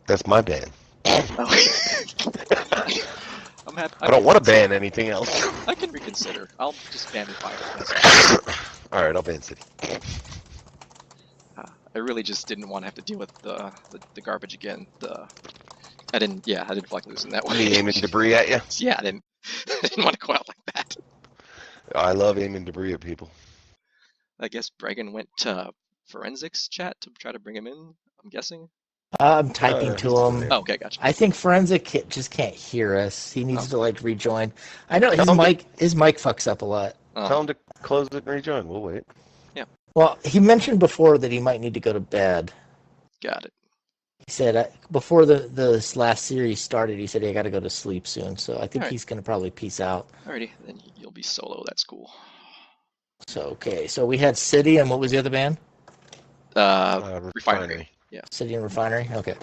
That's my ban. Oh. I'm happy. I don't want to ban anything else. I can reconsider. I'll just ban Fire. All right, I'll ban City. I really just didn't want to have to deal with the garbage again. I didn't feel like losing that way. Me aiming debris at you? Yeah, I didn't want to go out like that. I love aiming debris at people. I guess Bregan went to Ferenczik's chat to try to bring him in, I'm guessing. I'm typing to him. Oh, okay, gotcha. I think Ferenczik just can't hear us. He needs to like rejoin. I know his mic fucks up a lot. Tell him to close it and rejoin. We'll wait. Yeah. Well, he mentioned before that he might need to go to bed. Got it. He said before this last series started, he said, hey, I got to go to sleep soon. So I think he's going to probably peace out. Alrighty, then you'll be solo. That's cool. So, okay. So we had City, and what was the other band? Refinery. Yeah. City and Refinery? Okay.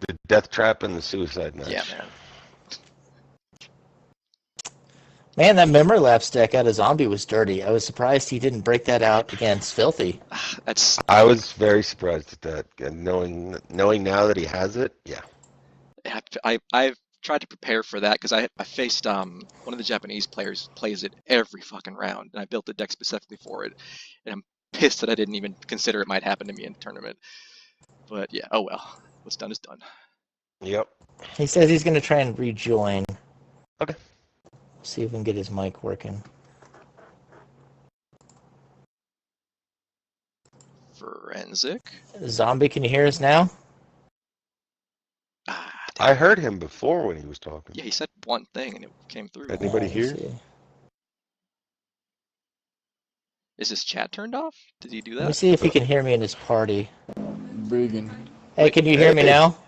The Death Trap and the Suicide Match. Yeah, man. Man, that memory lapse deck out of Zombie was dirty. I was surprised he didn't break that out against Filthy. I was very surprised at that. And knowing now that he has it, yeah. I've tried to prepare for that because I faced one of the Japanese players plays it every fucking round, and I built the deck specifically for it. And I'm pissed that I didn't even consider it might happen to me in the tournament. But yeah, oh well. What's done is done. Yep. He says he's going to try and rejoin. Okay. See if we can get his mic working. Ferenczik. Zombie, can you hear us now? I heard him before when he was talking. Yeah, he said one thing and it came through. Anybody here? Is his chat turned off? Did he do that? Let me see if he can hear me in his party. Bregan. Hey, can you hear me now?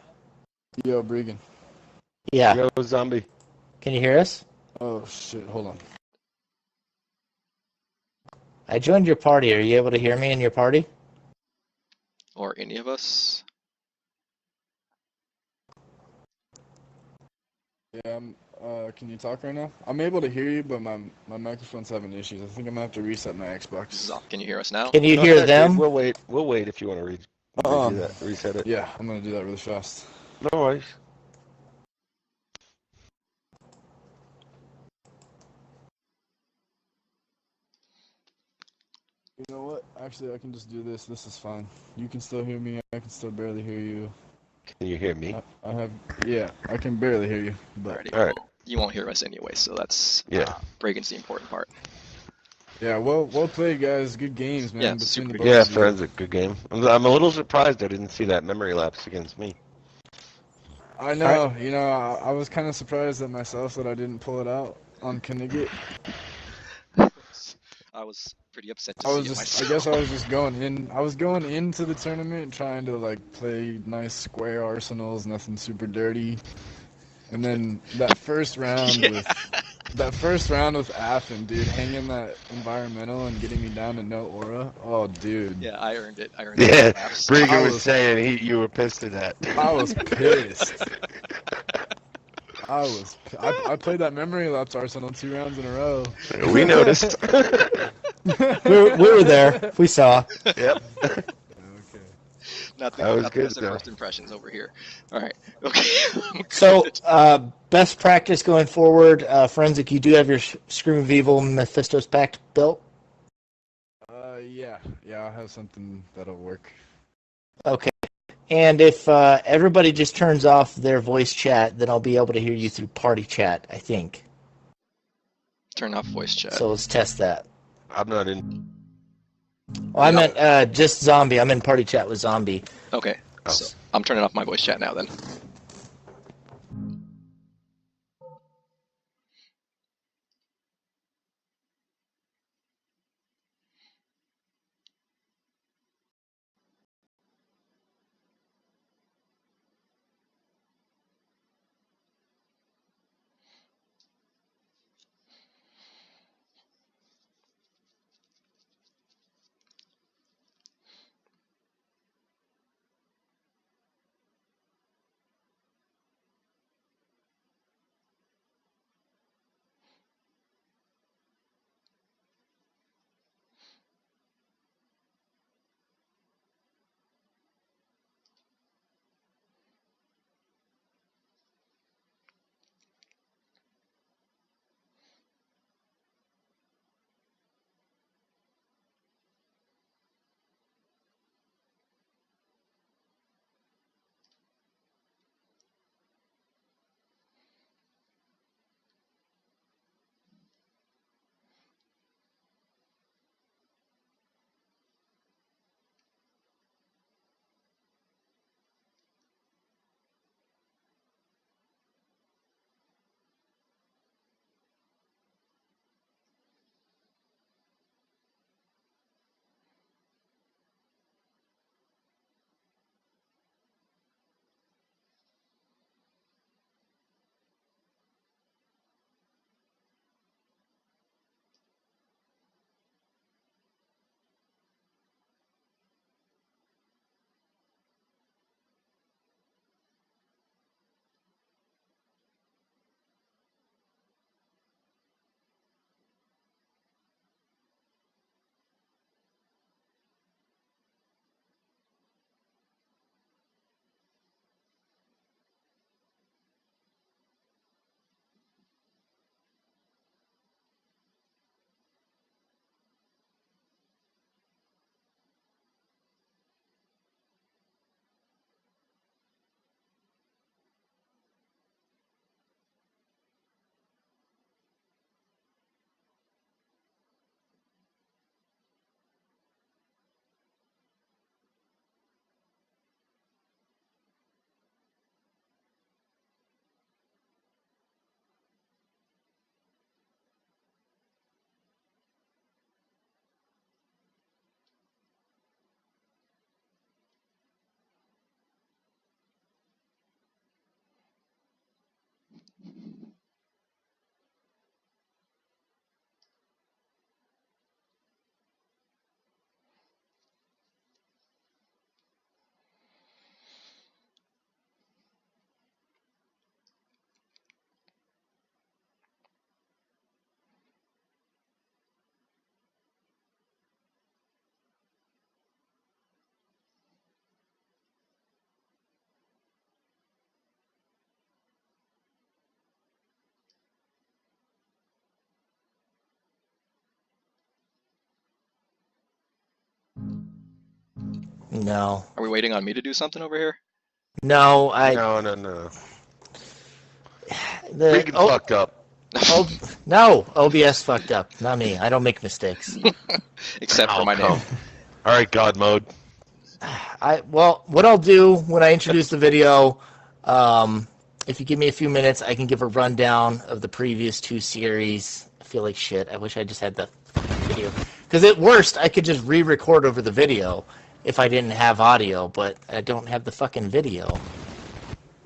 Yo, Bregan. Yeah. Yo, Zombie. Can you hear us? Oh, shit. Hold on. I joined your party. Are you able to hear me in your party? Or any of us? Yeah, Can you talk right now? I'm able to hear you, but my microphone's having issues. I think I'm gonna have to reset my Xbox. Can you hear us now? Can you Go hear ahead, dude. them? We'll wait. We'll wait if you want to redo that. Reset it. Yeah, I'm gonna do that really fast. No worries. You know what? Actually, I can just do this. This is fine. You can still hear me. I can still barely hear you. Can you hear me? I have. Yeah, I can barely hear you. But Alrighty. All right. Well, you won't hear us anyway, so that's Yeah. Reagan's the important part. yeah, well played, guys. Good games, man. Yeah, Between super the good both Yeah, of you. Forensic, good game. I'm a little surprised I didn't see that memory lapse against me. I know. You know, I was kind of surprised at myself that I didn't pull it out on kannigit. I was pretty upset to I see was it just. myself. I guess I was just going in. I was going into the tournament trying to like play nice square arsenals, nothing super dirty. And then that first round Yeah. with Affin, dude, hanging that environmental and getting me down to no aura. Oh, dude. Yeah, I earned it. Yeah, Laps. Brigger I was was- saying you were pissed at that. I was pissed. I played that memory lapse arsenal 2 rounds in a row. We noticed. We were there. We saw. Yep. Okay. Nothing, That was nothing good, as a though. first impressions over here. All right. Okay. So, best practice going forward, Forensic, you do have your Scream Evil Mephisto's Pact built? Yeah, I'll have something that'll work. Okay. And if everybody just turns off their voice chat, then I'll be able to hear you through party chat, I think. Turn off voice chat. So let's test that. I'm not in. Oh, I meant just Zombie. I'm in party chat with Zombie. Okay. Oh. So I'm turning off my voice chat now then. No. Are we waiting on me to do something over here? No, No. the Regan fucked up. no, OBS fucked up, not me. I don't make mistakes. Except for Oh, my name. come. All right, God mode. Well, what I'll do when I introduce the video, if you give me a few minutes, I can give a rundown of the previous 2 series. I feel like shit. I wish I just had the video. Because at worst, I could just re-record over the video if I didn't have audio, but I don't have the fucking video.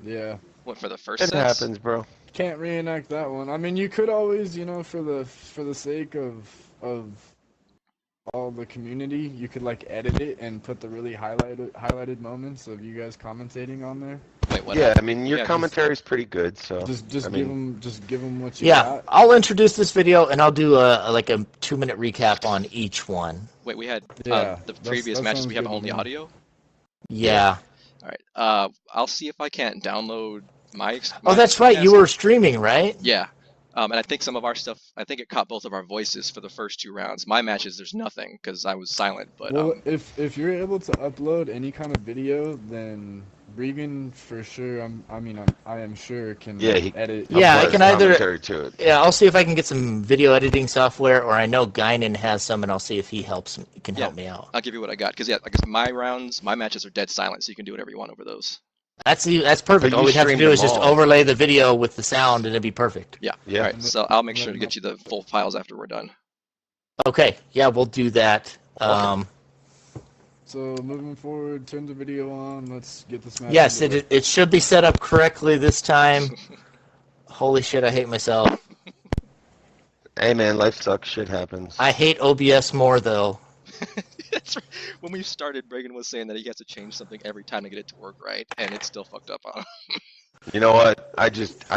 Yeah. What, for the first It sets? happens, bro. Can't reenact that one. I mean, you could always, for the sake of all the community, you could like edit it and put the really highlighted moments of you guys commentating on there. Wait, what Yeah, I happened? mean, your Yeah, commentary's pretty good, so. Just I give mean, them what you Yeah, got. I'll introduce this video and I'll do a 2-minute recap on each one. Wait, we had Yeah, the previous that matches. sounds We have good to only me. audio. Yeah. All right. I'll see if I can't download my. Oh, that's right. You were streaming, right? Yeah. And I think some of our stuff. I think it caught both of our voices for the first 2 rounds. My matches, there's nothing because I was silent. But Well, if you're able to upload any kind of video, then Regan for sure. I am sure can yeah, he edit. Yeah, I uploads can either- commentary to it. Yeah, I'll see if I can get some video editing software, or I know Guinan has some, and I'll see if he can help me out. I'll give you what I got because I guess my rounds, my matches are dead silent, so you can do whatever you want over those. That's perfect. But All you we'd have to streamed do is them just all. overlay the video with the sound, and it'd be perfect. Yeah. Yeah. All right. So I'll make sure to get you the full files after we're done. Okay, yeah, we'll do that. So moving forward, turn the video on. Let's get this match. Yes, underway. it should be set up correctly this time. Holy shit, I hate myself. Hey, man, life sucks. Shit happens. I hate OBS more, though. That's right. When we started, Reagan was saying that he has to change something every time to get it to work right, and it's still fucked up on him. You know what? I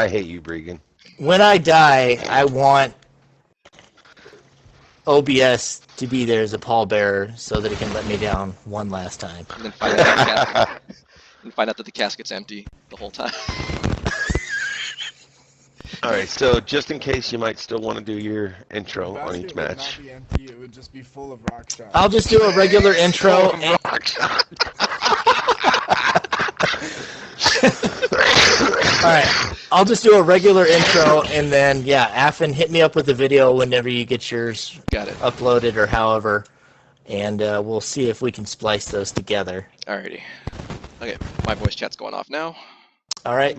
hate you, Bregan. When I die, I want OBS to be there as a pallbearer so that it can let me down one last time. And then find out that the casket's empty the whole time. All right, so just in case you might still want to do your intro The on each basket would match. not be empty. It would just be full of rock shots. I'll just do a regular intro. And, all right, I'll just do a regular intro, and then Affin, hit me up with the video whenever you get yours Got it. uploaded or however, and we'll see if we can splice those together. Alrighty. Okay, my voice chat's going off now. All right.